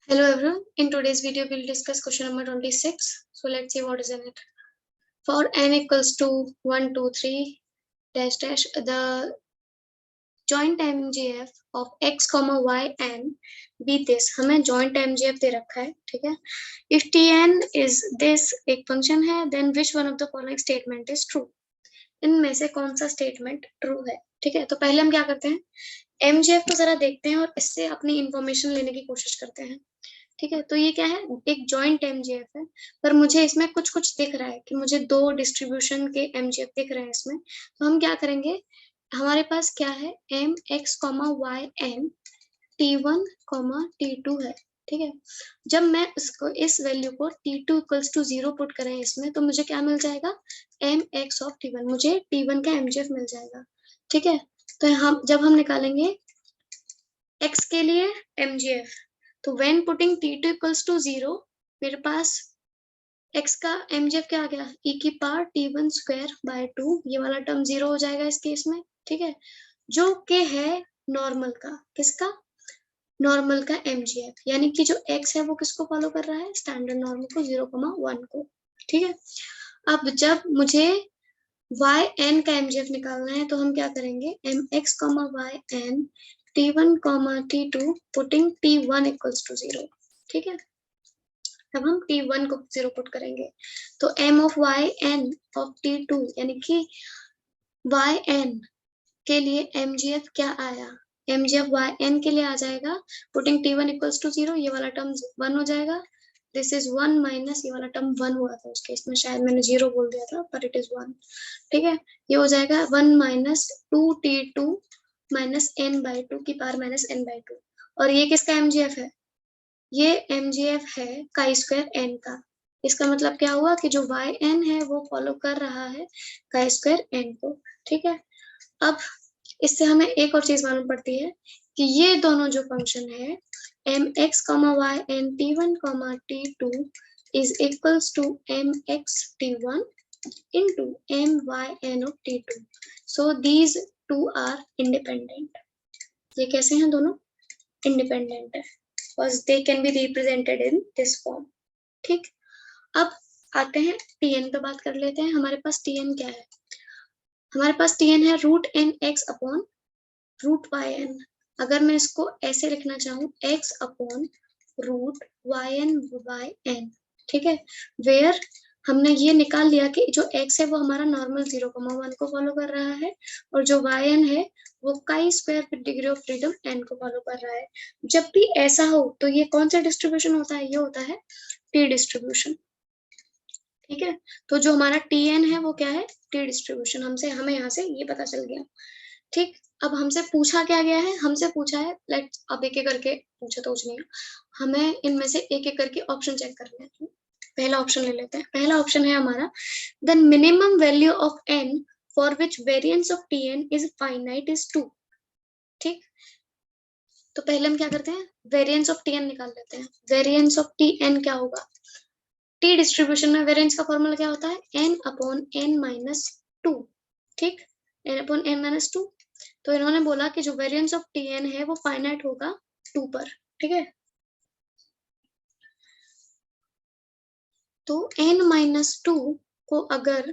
Hello everyone. In today's video, we'll discuss question number 26. So let's see what is in it. For n equals to 1, 2, 3, dash dash, the joint MGF of x, y, n be this. हमें joint MGF दे रखा है, ठीक है? If Tn is this एक function है, then which one of the following statement is true? इनमें से कौन सा स्टेटमेंट ट्रू है? ठीक है, तो पहले हम क्या करते हैं, एमजीएफ को जरा देखते हैं और इससे अपनी इंफॉर्मेशन लेने की कोशिश करते हैं। ठीक है, तो ये क्या है, एक जॉइंट एमजीएफ है, पर मुझे इसमें कुछ कुछ दिख रहा है कि मुझे दो डिस्ट्रीब्यूशन के एमजीएफ दिख रहे हैं इसमें। तो हम क्या करेंगे, हमारे पास क्या है, M X comma Y N T1, T2 है। ठीक है, जब मैं इसको इस वैल्यू को T2 इक्वल्स टू 0 पुट करें इसमें, तो मुझे क्या मिल जाएगा, एम एक्स ऑफ T1, मुझे T1 का एमजीएफ मिल जाएगा। ठीक है, तो हम जब हम निकालेंगे x के लिए एमजीएफ, तो when putting T2 equals to 0, मेरे पास x का एमजीएफ क्या आ गया, e की पावर T1 स्क्वायर बाय 2, ये वाला टर्म 0 हो जाएगा इस केस में। ठीक है, जो कि है नॉर्मल का, किसका, नॉर्मल का एमजीएफ, यानी कि जो x है वो किसको फॉलो कर रहा है, स्टैंडर्ड नॉर्मल को, 0,1 को। ठीक है, अब जब मुझे yn का एमजीएफ निकालना है, तो हम क्या करेंगे, mx, yn T1, T2 putting T1 equals to 0। ठीक है, अब हम T1 को 0 पुट करेंगे, तो m of yn of T2 यानी कि yn के लिए mgf क्या आया, mgf yn के लिए आ जाएगा, पुटिंग T1 इक्वल्स टू 0, ये वाला टर्म 1 हो जाएगा, दिस इज 1 माइनस ये वाला टर्म 1 हुआ था उसके, इसमें शायद मैंने 0 बोल दिया था, पर इट इज 1। ठीक है, ये हो जाएगा 1 minus 2T2 minus n by 2 की पावर माइनस n बाई 2, और ये किसका mgf है, ये mgf है काई स्क्वायर n का। इसका मतलब क्या हुआ कि जो yn है वो फॉलो कर रहा है काई स्क्वायर n को। ठीक है, अब इससे हमें एक और चीज मालूम पड़ती है कि ये दोनों जो फंक्शन है mx, yn T1, T2 is equals to mx T1 into myn of T2. So these two are independent. ये कैसे हैं दोनों, इंडिपेंडेंट है, because they can be represented in this form. ठीक, अब आते हैं Tn पे बात कर लेते हैं। हमारे पास Tn क्या है, हमारे पास Tn है root N X upon root Y N. अगर मैं इसको ऐसे लिखना चाहूँ, x upon root Y N by N. ठीक है, वेयर हमने ये निकाल लिया कि जो x है वो हमारा नॉर्मल 0,1 को फॉलो कर रहा है, और जो yn है वो chi square with degree of freedom n को फॉलो कर रहा है। जब भी ऐसा हो तो ये कौन सा डिस्ट्रीब्यूशन होता है, ये होता है टी डिस्ट्रीब्यूशन। ठीक है, तो जो हमारा Tn है वो क्या है, टी डिस्ट्रीब्यूशन, हमें यहाँ से ये पता चल गया। ठीक, अब हमसे पूछा क्या गया है, हमसे पूछा है, लेट्स अब एक एक करके पूछे तो कुछ नहीं, हमें इनमें से एक एक करके ऑप्शन चेक करना है। पहला ऑप्शन ले लेते हैं, पहला ऑप्शन है हमारा, the minimum value of n for which variance of Tn is finite is 2। ठीक, तो पहले हम क्या करते हैं, वेरिएंस ऑफ Tn निकाल लेते हैं। वेरिएंस ऑफ Tn क्या होगा, टी डिस्ट्रीब्यूशन में वेरिएंस का फॉर्मूला क्या होता है, n अपॉन n माइनस 2। ठीक, n अपॉन n माइनस 2, तो इन्होंने बोला कि जो वेरिएंस ऑफ Tn है वो फाइनाइट होगा 2 पर। ठीक है, तो n माइनस 2 को अगर,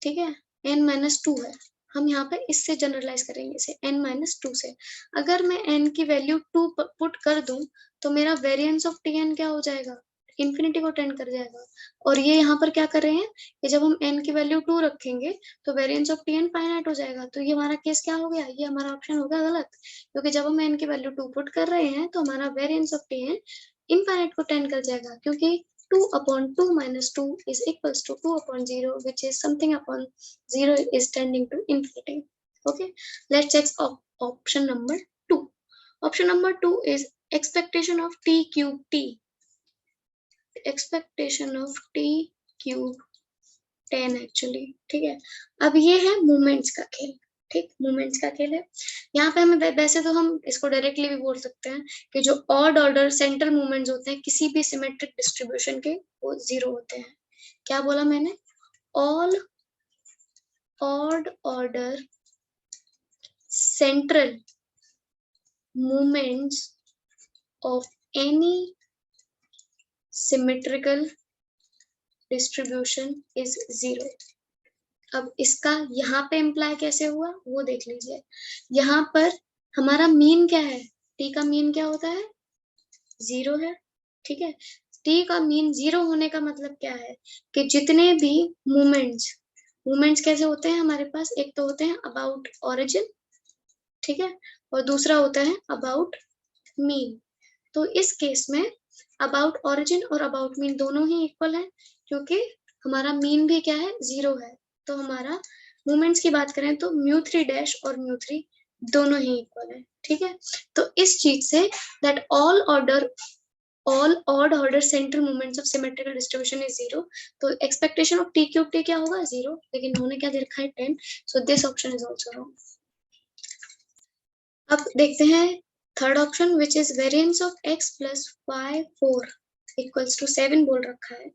ठीक है, n माइनस 2 है, हम यहाँ पे इससे जनरलाइज करेंगे इसे n माइनस 2 से। अगर मैं n की वैल्यू 2 पुट कर दूं, तो मेरा वेरिएंस ऑफ Tn क्या हो जाएगा, इन्फिनिटी को टेंड कर जाएगा। और ये यहाँ पर क्या कर रहे हैं कि जब हम n की वैल्यू 2 रखेंगे तो वेरिएंस ऑफ Tn फाइनाइट हो जाएगा। तो ये हमारा केस क्या हो गया, ये हमारा ऑप्शन हो गया गलत, क्योंकि जब हम n की वैल्यू 2 पुट कर रहे हैं तो हमारा वेरिएंस ऑफ Tn इनफाइनाइट को टेंड कर जाएगा, क्योंकि 2 upon 2 minus 2 is equals to 2 upon 0, which is something upon 0 is tending to infinity. Okay, let's check option number 2. Option number 2 is expectation of t cube t. Expectation of t cube 10 actually. ठीक है, अब ये है moments का खेल। ठीक, moments का खेल है। यहाँ पे हमें वैसे तो हम इसको डायरेक्टली भी बोल सकते हैं कि जो ऑड ऑर्डर सेंटर मूवमेंट्स होते हैं किसी भी सिमेट्रिक डिस्ट्रीब्यूशन के, वो 0 होते हैं। क्या बोला मैंने, all odd order central movements of any symmetrical distribution is 0. अब इसका यहाँ पे इम्प्लाई कैसे हुआ वो देख लीजिए। यहाँ पर हमारा मीन क्या है, t का मीन क्या होता है, 0 है, ठीक है। t का मीन 0 होने का मतलब क्या है कि जितने भी मूवमेंट्स कैसे होते हैं हमारे पास, एक तो होते हैं अबाउट ओरिजिन, ठीक है, और दूसरा होता है अबाउट मीन। तो इस केस में अबाउट ओरिजिन और अबाउट मीन दोनों ही इक्वल है, क्योंकि हमारा मीन भी क्या है, 0 है। तो हमारा मूवमेंट्स की बात करें तो μ3' और μ3 दोनों ही इक्वल है, ठीक है। तो इस चीज say that all odd order central movements of symmetrical distribution is 0, तो expectation of t cube t क्या होगा, 0, लेकिन उन्होंने क्या दे रखा है, 10, so this option is also wrong. अब देखते हैं third option, which is variance of x plus y 4 equals to 7 बोल रखा है।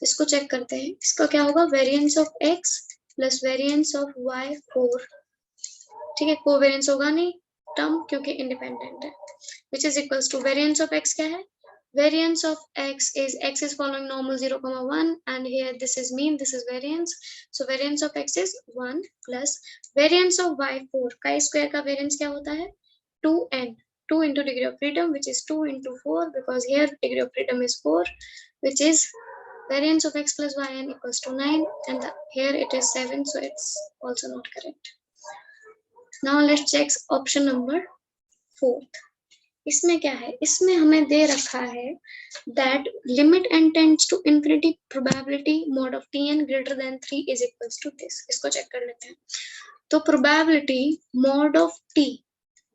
इसको चेक करते हैं, इसका क्या होगा, variance of x plus variance of y 4, ठीक है, कोवेरिएंस होगा नहीं टर्म क्योंकि इंडिपेंडेंट है, which is equals to variance of x क्या है, variance of x is following normal 0,1 and here this is mean, this is variance, so variance of x is 1 plus variance of y 4, chi square का variance क्या होता है, 2n, 2 into degree of freedom, which is 2 into 4 because here degree of freedom is 4, which is variance of x plus yn equals to 9 and here it is 7, so it's also not correct. Now let's check option number 4. इसमें क्या है, इसमें हमें दे रखा है that limit n tends to infinity probability mod of tn greater than 3 is equals to this. इसको check कर लेते हैं। तो probability mod of t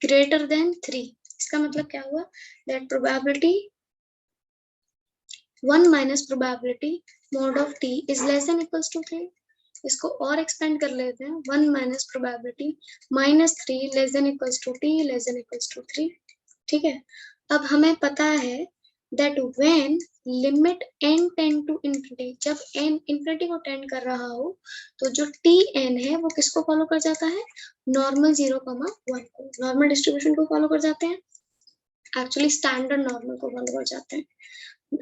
greater than 3, इसका मतलब क्या हुआ, that probability 1 minus probability mod of t is less than equals to 3. इसको और एक्सपेंड कर लेते हैं, 1 minus probability minus 3 less than equals to t less than equals to 3, ठीक है। अब हमें पता है that when limit n tend to infinity, जब n infinity को टेंड कर रहा हो तो जो tn है वो किसको फॉलो कर जाता है, नॉर्मल 0,1 को, नॉर्मल डिस्ट्रीब्यूशन को फॉलो कर जाते हैं, एक्चुअली स्टैंडर्ड नॉर्मल को फॉलो कर जाते हैं,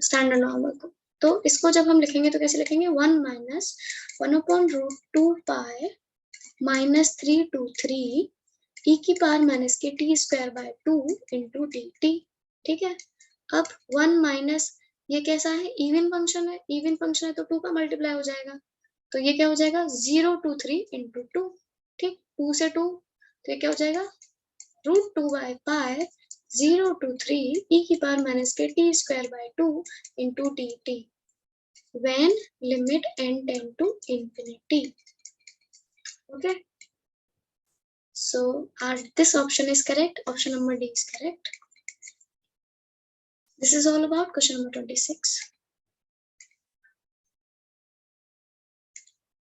स्टैंडर्ड नॉर्मल को। तो इसको जब हम लिखेंगे तो कैसे लिखेंगे, 1 minus 1/√2 pi minus 3 to 3 e की पावर माइनस के t square by 2 into dt, ठीक है। अब 1 माइनस ये कैसा है, इवन फंक्शन है, इवन फंक्शन है तो 2 का मल्टीप्लाई हो जाएगा, तो ये क्या हो जाएगा 0 to 3 इंटू 2, ठीक, 2 से 2 तो ये क्या हो जाएगा √2 बाय पाई 0 to 3 e की पावर माइनस के t square by 2 into dt when limit n tend to infinity, okay. So this option is correct, option number D is correct. This is all about question number 26.